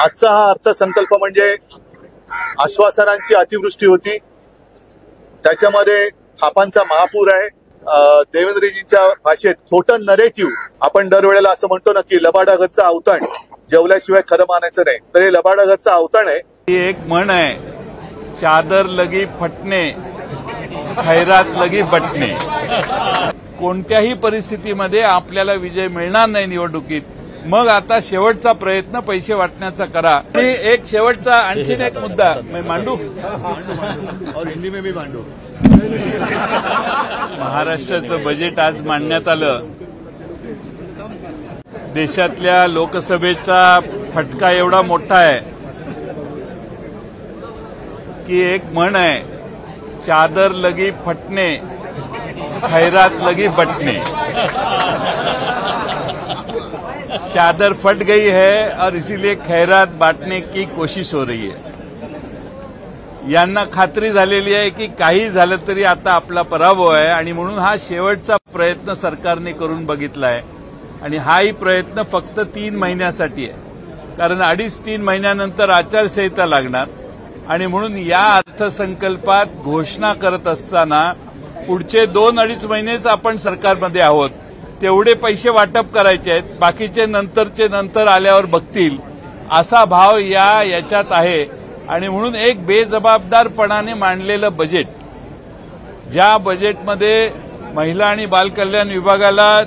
आजचा हा अर्थसंकल्प म्हणजे आश्वासनांची अतिवृष्टी होती। त्याच्यामध्ये खापांचा महापूर आहे। देवेंद्रजींच्या भाषेत खोटं नरेटिव्ह, आपण दरवेळेला असं म्हणतो ना की लबाडाघरचं अवतण जेवल्याशिवाय खरं मानायचं नाही, तर हे लबाडाघरचं अवतण आहे। ही एक म्हण आहे, चादर लगी फटणे खैरात लगी बटणे। कोणत्याही परिस्थितीमध्ये आपल्याला विजय मिळणार नाही निवडणुकीत, मग आता शेवटचा प्रयत्न पैसे वाटण्याचा करा। आणि एक शेवटचा आणखीन एक मुद्दा मी मांडू और हिंदी में भी मांडू। महाराष्ट्राचं बजेट आज मांडण्यात आलं। देशातल्या लोकसभेचा फटका एवढा मोठा आहे की एक म्हण आहे, चादर लगी फटणे खैरात लगी बटने। चादर फट गई है और इसीलिए खैरात बांटने की कोशिश हो रही है। यांना खात्री झालेली आहे की काही झालं तरी आता आपला पराभव आहे आणि म्हणून हा शेवटचा प्रयत्न सरकारने करून बघितला आहे। आणि हाही प्रयत्न फक्त 3 महिन्यासाठी आहे, कारण 2.5-3 महिन्यानंतर आचारसंहिता लागणार आणि म्हणून या अर्थसंकल्पात घोषणा करत असताना पुढचे 2-2.5 महिनेच आपण सरकारमध्ये आहोत, तेवढे पैसे वाटप करायचे आहेत, बाकीचे नंतरचे नंतर आल्यावर बघतील असा भाव याच्यात आहे। आणि म्हणून एक बेजबाबदारपणाने मांडलेलं बजेट, ज्या बजेटमध्ये महिला आणि बालकल्याण विभागाला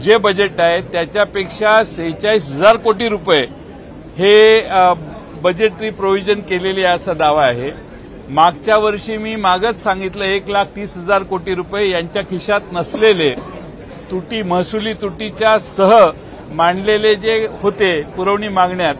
जे बजेट आहे त्याच्यापेक्षा 46,000 कोटी रुपये हे बजेटरी प्रोव्हिजन केलेली आहे असा दावा आहे। मागच्या वर्षी मी मागच सांगितलं 1,30,000 कोटी रुपये यांच्या खिशात नसलेले महसुली तुटीच्या सह मांडलेले जे होते पुरवणी मागण्यात,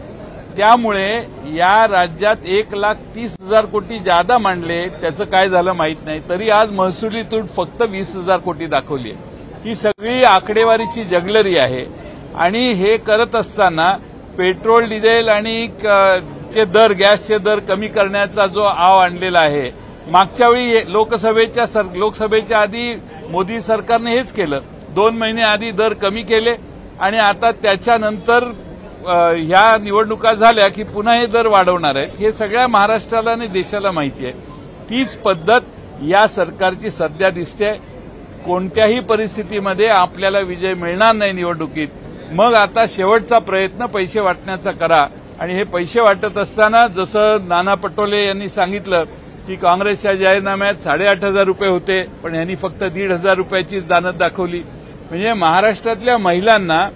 त्यामुळे या राज्यात 1,30,000 कोटी जादा मांडले। त्याचं काय झालं माहित नाही, तरी आज महसुली तूट फक्त 20,000 कोटी दाखवली आहे। ही सगळी आकडेवारीची जगलरी आहे। आणि हे करत असताना पेट्रोल डिझेल आणि गॅसचे दर कमी करण्याचा जो आव आणलेला आहे, मागच्या वेळी लोकसभेच्या आधी मोदी सरकारने हेच केलं। 2 महिने आधी दर कमी केले आणि आता त्याच्यानंतर ह्या निवडणुका झाल्या की पुन्हा हे दर वाढवणार आहेत। हे सगळ्या महाराष्ट्राला आणि देशाला माहिती आहे। तीच पद्धत या सरकारची सध्या दिसते। कोणत्याही परिस्थितीमध्ये आपल्याला विजय मिळणार नाही निवडणुकीत, मग आता शेवटचा प्रयत्न पैसे वाटण्याचा करा। आणि हे पैसे वाटत असताना जसं नाना पटोले यांनी सांगितलं की काँग्रेसच्या जाहीरनाम्यात 8,500 रुपये होते, पण यांनी फक्त 1,500 रुपयाचीच दानत दाखवली। म्हणजे महाराष्ट्रातल्या महिलांना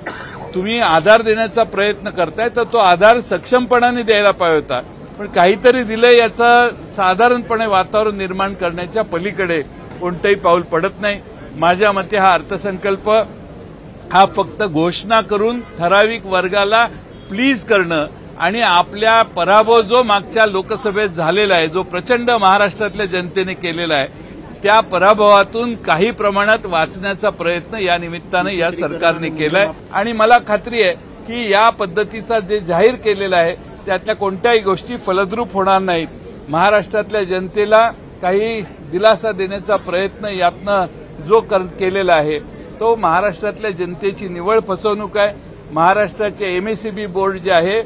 तुम्ही आधार देण्याचा प्रयत्न करताय, तर तो आधार सक्षमपणाने द्यायला पाहिजे होता, पण काहीतरी दिलं याचं साधारणपणे वातावरण निर्माण करण्याच्या पलीकडे कोणतंही पाऊल पडत नाही। माझ्या मते हा अर्थसंकल्प हा फक्त घोषणा करून ठराविक वर्गाला प्लीज करणं आणि आपल्या पराभव जो मागच्या लोकसभेत झालेला आहे, जो प्रचंड महाराष्ट्रातल्या जनतेने केलेला आहे, त्या पराभवातून काही प्रमाणात वाचण्याचा प्रयत्न या निमित्तानं या सरकारने केलाय। आणि मला खात्री आहे की या पद्धतीचा जे जाहीर केलेला आहे त्यातल्या कोणत्याही गोष्टी फलद्रूप होणार नाहीत। महाराष्ट्रातल्या जनतेला काही दिलासा देण्याचा प्रयत्न यातनं जो केलेला आहे तो महाराष्ट्रातल्या जनतेची निव्वळ फसवणूक आहे। महाराष्ट्राचे MSEB बोर्ड जे आहे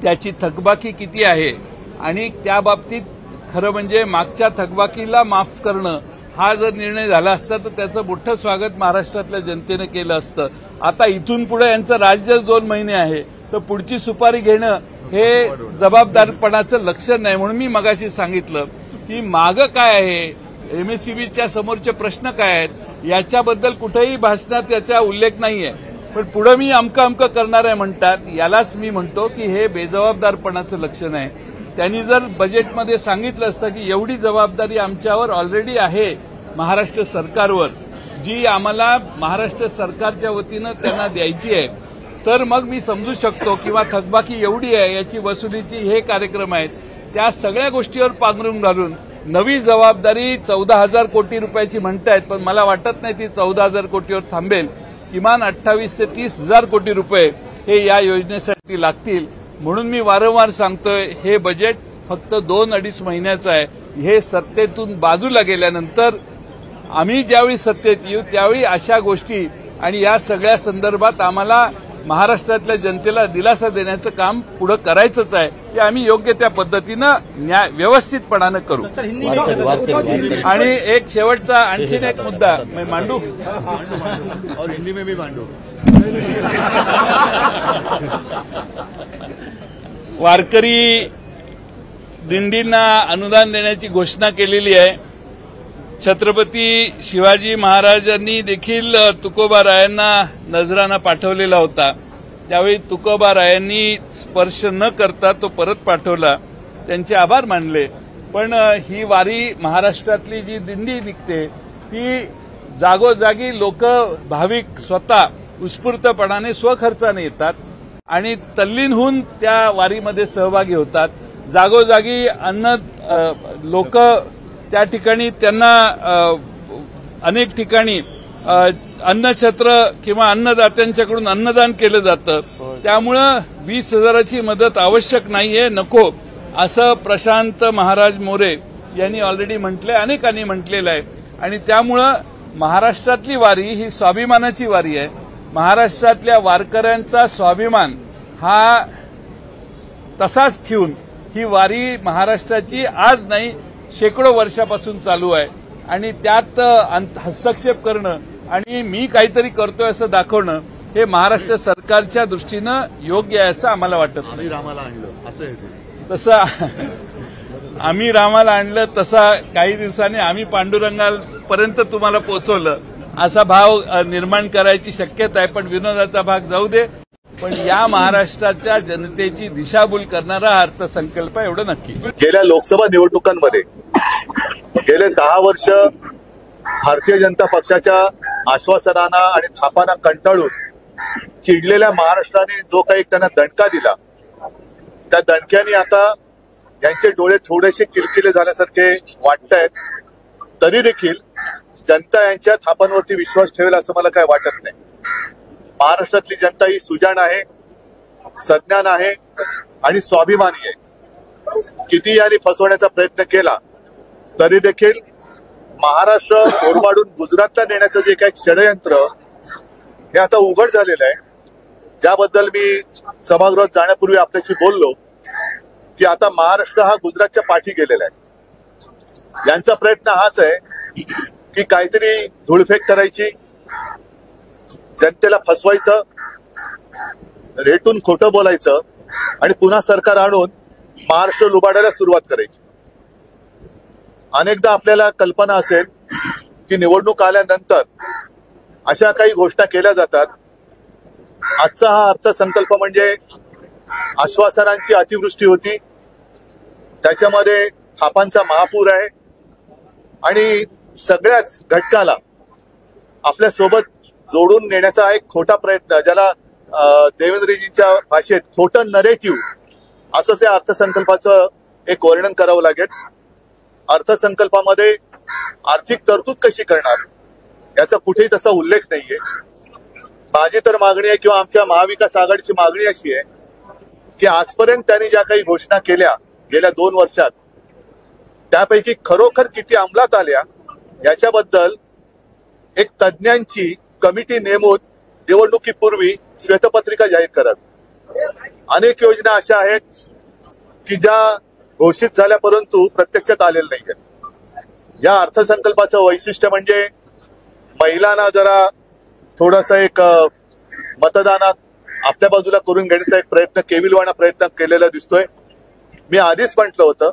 त्याची थकबाकी किती आहे आणि त्या बाबतीत खरं म्हणजे मागच्या थकबाकीला माफ करणं हा जर निर्णय झाला असता तर त्याचं मोठं स्वागत महाराष्ट्रातल्या जनतेने केलं असतं। आता इथून पुढे यांचं राज्यच 2 महिने आहे, तर पुढची सुपारी घेणं हे जबाबदारपणाचं लक्षण नाही। म्हणून मी मगाशी सांगितलं की मागं काय आहे, MSEBच्या समोरचे प्रश्न काय आहेत याच्याबद्दल कुठेही भाषणात याचा उल्लेख नाहीये, पण पुढे मी अमकं करणार आहे म्हणतात। यालाच मी म्हणतो की हे बेजबाबदारपणाचं लक्षण आहे। त्यांनी जर बजेटमध्ये सांगितलं असतं की एवढी जबाबदारी आमच्यावर ऑलरेडी आहे महाराष्ट्र सरकारवर, जी आम्हाला महाराष्ट्र सरकारच्या वतीनं त्यांना द्यायची आहे, तर मग मी समजू शकतो किंवा थकबाकी एवढी आहे याची वसुलीची हे कार्यक्रम आहेत, त्या सगळ्या गोष्टीवर पांघरून घालून नवी जबाबदारी 14,000 कोटी रुपयाची म्हणतायत, पण मला वाटत नाही ती 14,000 कोटीवर थांबेल। किमान 28,000 ते 30,000 कोटी रुपये हे या योजनेसाठी लागतील। म्हणून मी वारंवार सांगतोय हे बजेट फक्त 2-2.5 महिन्याचं आहे। हे सत्तेतून बाजूला गेल्यानंतर आम्ही ज्यावेळी सत्तेत येऊ त्यावेळी अशा गोष्टी आणि या सगळ्या संदर्भात आम्हाला महाराष्ट्रातल्या जनतेला दिलासा देण्याचं काम पुढे करायचंच आहे. ते आम्ही योग्य त्या पद्धतीनं व्यवस्थितपणानं करू. आणि एक शेवटचा आणखीन एक मुद्दा मी मांडू और हिंदी में भी मांडू. वारकरी दिंडींना अनुदान देण्याची घोषणा केलेली आहे. छत्रपती शिवाजी महाराजांनी देखील तुकोबारायांना नजराना पाठवलेला होता. त्यावेळी तुकोबारायांनी स्पर्श न करता तो परत पाठवला. त्यांचे आभार मानले. पण ही वारी महाराष्ट्रातली जी दिंडी निघते ती जागोजागी लोक भाविक स्वतः उत्स्फूर्तपणाने स्वखर्चाने येतात आणि तल्लीन होऊन त्या वारीमध्ये सहभागी होतात. जागोजागी लोक त्या ठिकाणी त्यांना अनेक ठिकाणी अन्नछत्र किंवा अन्नदात्यांच्याकडून अन्नदान केलं जातं. त्यामुळं 20,000ची मदत आवश्यक नाहीये, नको असं प्रशांत महाराज मोरे यांनी ऑलरेडी म्हटलंय, अनेकांनी म्हटलेलं आहे. आणि त्यामुळं महाराष्ट्रातली वारी ही स्वाभिमानाची वारी आहे. महाराष्ट्रातल्या वारकऱ्यांचा स्वाभिमान हा तसाच ठेवून ही वारी महाराष्ट्राची आज नाही शेकडो वर्षापासून चालू आहे. आणि त्यात हस्तक्षेप करणं आणि मी काहीतरी करतोय असं दाखवणं हे महाराष्ट्र सरकारच्या दृष्टीनं योग्य आहे असं आम्हाला वाटत नाही. आम्ही रामाला आणलं असं तसं आम्ही रामाला आणलं तसा काही दिवसांनी आम्ही पांडुरंगापर्यंत तुम्हाला पोहोचवलं असा भाव निर्माण करायची शक्यता आहे. पण विनोदाचा भाग जाऊ दे. पण या महाराष्ट्राच्या जनतेची दिशाभूल करणारा अर्थसंकल्प एवढं नक्की. गेल्या लोकसभा निवडणुकांमध्ये गेले 10 वर्ष भारतीय जनता पक्षाच्या आश्वासनांना आणि थापांना कंटाळून चिडलेल्या महाराष्ट्राने जो काही त्यांना दणका दिला त्या दणक्याने आता यांचे डोळे थोडेसे किलकिले झाल्यासारखे वाटतायत. तरी देखील जनता यांच्या थापांवरती विश्वास ठेवेल असं मला काय वाटत नाही. महाराष्ट्रातली जनता ही सुजाण आहे, सज्ञान आहे आणि स्वाभिमानी आहे. किती यांनी फसवण्याचा प्रयत्न केला तरी देखील महाराष्ट्र ओरबाडून गुजरातला नेण्याचं जे काही षडयंत्र हे आता उघड झालेलं आहे. ज्याबद्दल मी सभागृहात जाण्यापूर्वी आपल्याशी बोललो की आता महाराष्ट्र हा गुजरातच्या पाठी गेलेला आहे. यांचा प्रयत्न हाच आहे की काहीतरी धूळफेक करायची, जनतेला फसवायचं, रेटून खोटं बोलायचं आणि पुन्हा सरकार आणून महाराष्ट्र लुबाडायला सुरुवात करायची. अनेकदा आपल्याला कल्पना असेल की निवडणूक आल्यानंतर अशा काही घोषणा केल्या जातात. आजचा हा अर्थसंकल्प म्हणजे आश्वासनांची अतिवृष्टी होती, त्याच्यामध्ये थापांचा महापूर आहे आणि सगळ्याच घटकाला आपल्या सोबत जोडून नेण्याचा एक खोटा प्रयत्न, ज्याला देवेंद्रजींच्या भाषेत खोटं नरेटिव्ह असंच या अर्थसंकल्पाचं एक वर्णन करावं लागेल. अर्थसंकल्पामध्ये आर्थिक तरतूद कशी करणार याचा कुठेही तसा उल्लेख नाहीये. माझी तर मागणी आहे किंवा आमच्या महाविकास आघाडीची मागणी अशी आहे की आजपर्यंत त्यांनी ज्या काही घोषणा केल्या गेल्या 2 वर्षात त्यापैकी खरोखर किती अंमलात आल्या याच्याबद्दल एक तज्ज्ञांची कमिटी नेमून निवडणुकीपूर्वी श्वेतपत्रिका जाहीर करावी. अनेक योजना अशा आहेत की ज्या घोषित झाल्या परंतु प्रत्यक्षात आलेल्या नाहीये. या अर्थसंकल्पाचं वैशिष्ट्य म्हणजे महिलांना जरा थोडासा एक मतदानात आपल्या बाजूला करून घेण्याचा एक प्रयत्न, केविलवाणा प्रयत्न केलेला दिसतोय. मी आधीच म्हटलं होतं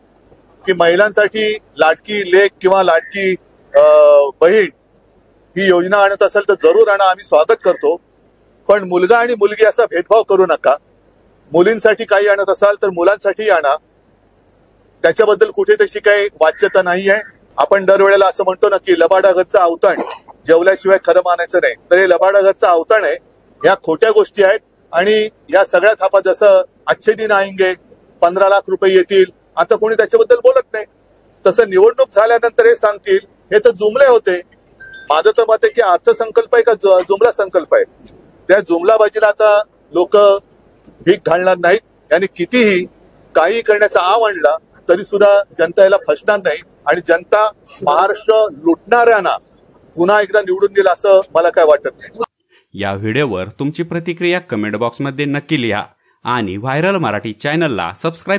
की महिलांसाठी लाडकी लेक किंवा लाडकी बहीण ही योजना आणत असेल तर जरूर आणा, आम्ही स्वागत करतो. पण मुलगा आणि मुलगी असा भेदभाव करू नका. मुलींसाठी काही आणत असाल तर मुलांसाठी आणा. त्याच्याबद्दल कुठे तशी काही वाच्यता नाही आहे. आपण दरवेळेला असं म्हणतो ना की लबाडा घरचा अवतण जेवल्याशिवाय खरं मानायचं नाही, तर हे लबाडा घरचा अवतण आहे. या खोट्या गोष्टी आहेत आणि या सगळ्या थापा जसं अच्छे दिन आएंगे 15 लाख रुपये येतील आता कोणी त्याच्याबद्दल बोलत नाही, तसं निवडणूक झाल्यानंतर हे सांगतील. हे तर जुमले होते. माझं तर मत आहे की अर्थसंकल्प आहे का जुमला संकल्प आहे. त्या जुमलाबाजीला आता लोक भीक घालणार नाहीत. यांनी कितीही काही करण्याचा आव आणला तरी सुद्धा जनता याला फसणार नाही आणि जनता महाराष्ट्र लुटणाऱ्यांना पुन्हा एकदा निवडून देईल असं मला काय वाटत नाही. या व्हिडिओवर तुमची प्रतिक्रिया कमेंट बॉक्समध्ये नक्की लिहा आणि व्हायरल मराठी चॅनलला सबस्क्राईब